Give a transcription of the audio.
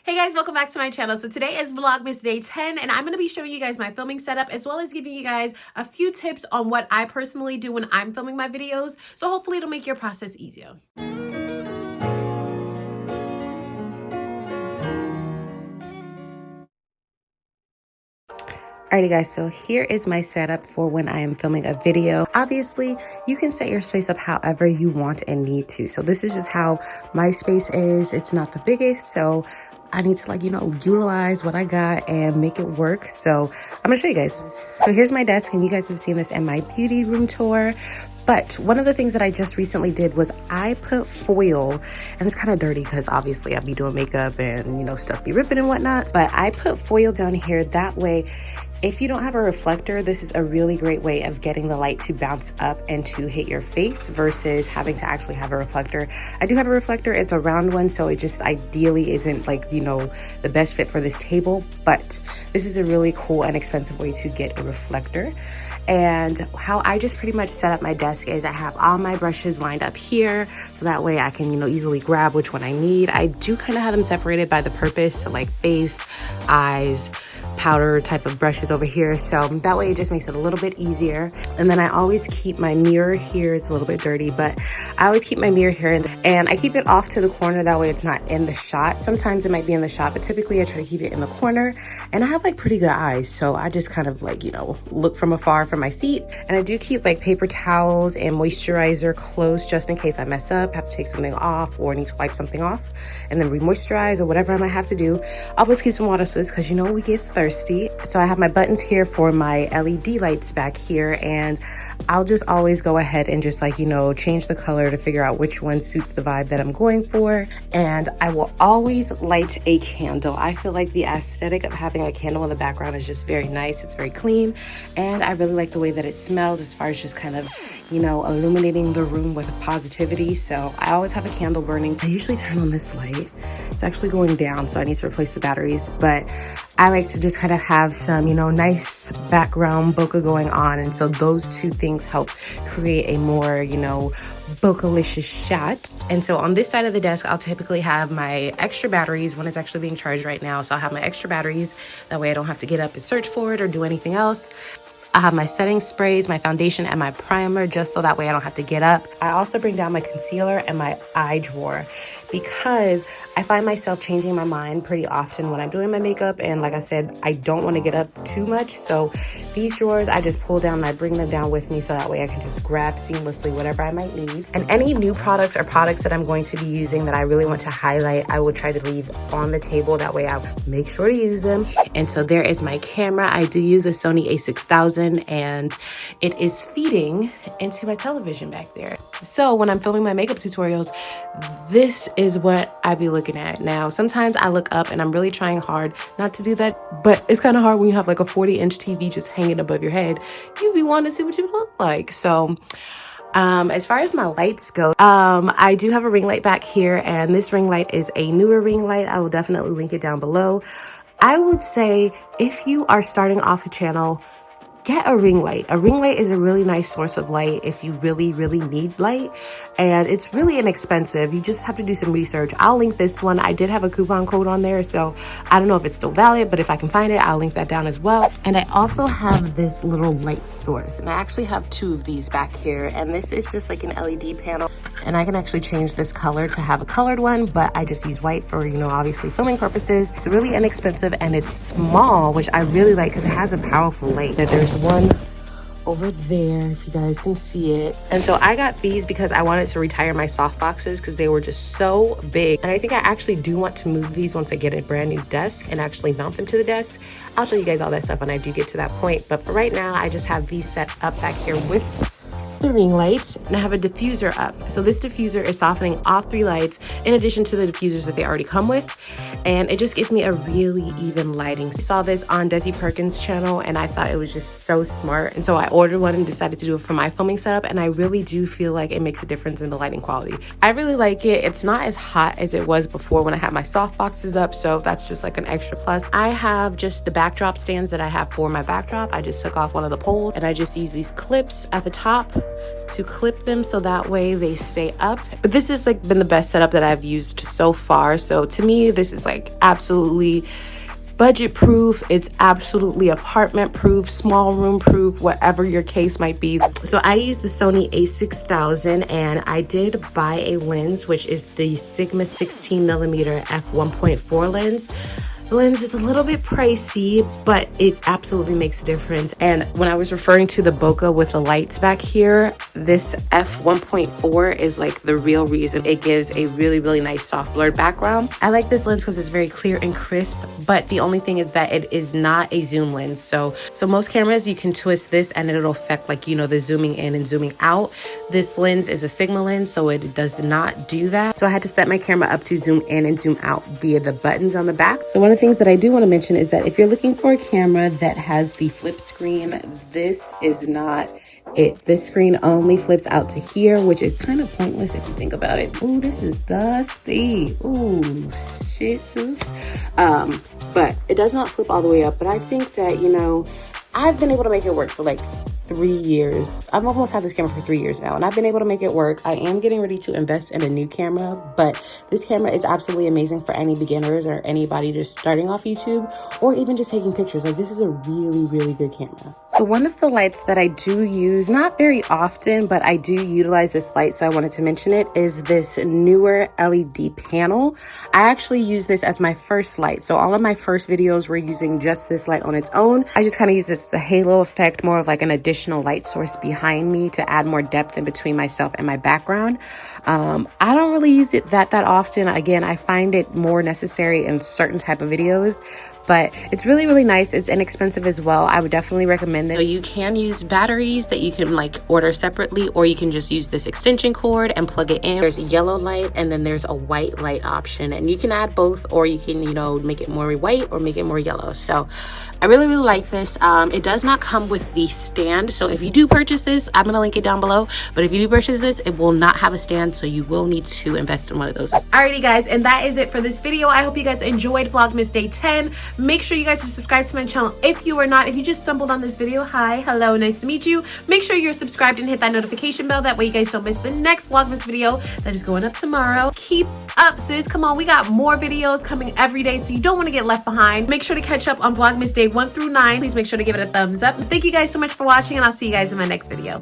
Hey guys, welcome back to my channel. So today is Vlogmas day 10 and I'm going to be showing you guys my filming setup as well as giving you guys a few tips on what I personally do when I'm filming my videos. So hopefully it'll make your process easier. Alrighty guys, so here is my setup for when I am filming a video. Obviously, you can set your space up however you want and need to. So this is just how my space is. It's not the biggest, so I need to utilize what I got and make it work. So I'm gonna show you guys. So here's my desk, and you guys have seen this in my beauty room tour. But one of the things that I just recently did was I put foil, and it's kind of dirty because obviously I'll be doing makeup and stuff be ripping and whatnot. But I put foil down here, that way if you don't have a reflector, this is a really great way of getting the light to bounce up and to hit your face versus having to actually have a reflector. I do have a reflector, it's a round one, so it just ideally isn't the best fit for this table, but this is a really cool and expensive way to get a reflector. And how I just pretty much set up my desk is I have all my brushes lined up here, so that way I can easily grab which one I need. I do kind of have them separated by the purpose, so like face, eyes, powder type of brushes over here, so that way it just makes it a little bit easier. And then I always keep my mirror here. It's a little bit dirty, but I always keep my mirror here, and I keep it off to the corner, that way it's not in the shot. Sometimes it might be in the shot, but typically I try to keep it in the corner. And I have pretty good eyes, so I just kind of look from afar from my seat. And I do keep paper towels and moisturizer close just in case I mess up, have to take something off, or need to wipe something off and then re-moisturize or whatever I might have to do. Always keep some water sis, because we get thirsty. So I have my buttons here for my LED lights back here, and I'll just always go ahead and just change the color to figure out which one suits the vibe that I'm going for. And I will always light a candle. I feel like the aesthetic of having a candle in the background is just very nice. It's very clean, and I really like the way that it smells as far as just kind of illuminating the room with positivity. So I always have a candle burning. I usually turn on this light. It's actually going down, so I need to replace the batteries, but I like to just kind of have some nice background bokeh going on, and so those two things help create a more bokeh-licious shot. And so on this side of the desk, I'll typically have my extra batteries when it's actually being charged right now. So I'll have my extra batteries, that way I don't have to get up and search for it or do anything else. I have my setting sprays, my foundation, and my primer, just so that way I don't have to get up. I also bring down my concealer and my eye drawer, because I find myself changing my mind pretty often when I'm doing my makeup, and like I said, I don't want to get up too much. So these drawers I just pull down and I bring them down with me, so that way I can just grab seamlessly whatever I might need. And any new products or products that I'm going to be using that I really want to highlight, I will try to leave on the table, that way I'll make sure to use them. And so there is my camera. I do use a Sony a6000, and it is feeding into my television back there. So when I'm filming my makeup tutorials, this is what I be looking at. Now, sometimes I look up and I'm really trying hard not to do that, but it's kind of hard when you have a 40-inch TV just hanging above your head. You be wanting to see what you look like. So as far as my lights go, I do have a ring light back here, and this ring light is a newer ring light. I will definitely link it down below. I would say if you are starting off a channel, get a ring light. A ring light is a really nice source of light if you really need light, and it's really inexpensive. You just have to do some research. I'll link this one. I did have a coupon code on there, so I don't know if it's still valid, but if I can find it, I'll link that down as well. And I also have this little light source, and I actually have two of these back here, and this is just an LED panel, and I can actually change this color to have a colored one, but I just use white for obviously filming purposes. It's really inexpensive, and it's small, which I really like because it has a powerful light. There's one over there, if you guys can see it. And so I got these because I wanted to retire my soft boxes because they were just so big. And I think I actually do want to move these once I get a brand new desk and actually mount them to the desk. I'll show you guys all that stuff when I do get to that point. But for right now, I just have these set up back here with the ring lights, and I have a diffuser up. So this diffuser is softening all three lights in addition to the diffusers that they already come with, and it just gives me a really even lighting. I saw this on Desi Perkins' channel, and I thought it was just so smart, and so I ordered one and decided to do it for my filming setup, and I really do feel like it makes a difference in the lighting quality. I really like it. It's not as hot as it was before when I had my soft boxes up, so that's just an extra plus. I have just the backdrop stands that I have for my backdrop. I just took off one of the poles, and I just use these clips at the top to clip them so that way they stay up. But this has like been the best setup that I've used so far. So to me, this is like absolutely budget proof. It's absolutely apartment proof, small room proof, whatever your case might be. So I use the Sony a6000, and I did buy a lens, which is the Sigma 16mm f1.4 lens. The lens is a little bit pricey, but it absolutely makes a difference. And when I was referring to the bokeh with the lights back here, this f1.4 is like the real reason. It gives a really, really nice soft blurred background. I like this lens because it's very clear and crisp, but the only thing is that it is not a zoom lens. So most cameras, you can twist this and it'll affect, like, you know, the zooming in and zooming out. This lens is a Sigma lens, so it does not do that. So I had to set my camera up to zoom in and zoom out via the buttons on the back. So one of the things that I do want to mention is that if you're looking for a camera that has the flip screen, this is not it. This screen only flips out to here, which is kind of pointless if you think about it. Ooh, this is dusty. Ooh, shit, sis. But it does not flip all the way up. But I think that, you know, I've been able to make it work for like 3 years. I've almost had this camera for 3 years now, and I've been able to make it work. I am getting ready to invest in a new camera, but this camera is absolutely amazing for any beginners or anybody just starting off YouTube or even just taking pictures. Like, this is a really, really good camera. So one of the lights that I do use, not very often, but I do utilize this light, so I wanted to mention it, is this newer LED panel. I actually use this as my first light. So all of my first videos were using just this light on its own. I just kind of use this as a halo effect, more of like an additional light source behind me to add more depth in between myself and my background. I don't really use it that often. Again, I find it more necessary in certain type of videos, but it's really, really nice. It's inexpensive as well. I would definitely recommend it. So you can use batteries that you can like order separately, or you can just use this extension cord and plug it in. There's a yellow light and then there's a white light option, and you can add both, or you can, you know, make it more white or make it more yellow. So I really, really like this. It does not come with the stand. So if you do purchase this, I'm gonna link it down below. But if you do purchase this, it will not have a stand. So you will need to invest in one of those. Alrighty guys, and that is it for this video. I hope you guys enjoyed Vlogmas Day 10. Make sure you guys are subscribed to my channel if you are not. If you just stumbled on this video, hi, hello, nice to meet you. Make sure you're subscribed and hit that notification bell. That way you guys don't miss the next Vlogmas video that is going up tomorrow. Keep up, sis. Come on, we got more videos coming every day, so you don't want to get left behind. Make sure to catch up on Vlogmas Day 1 through 9. Please make sure to give it a thumbs up. Thank you guys so much for watching, and I'll see you guys in my next video.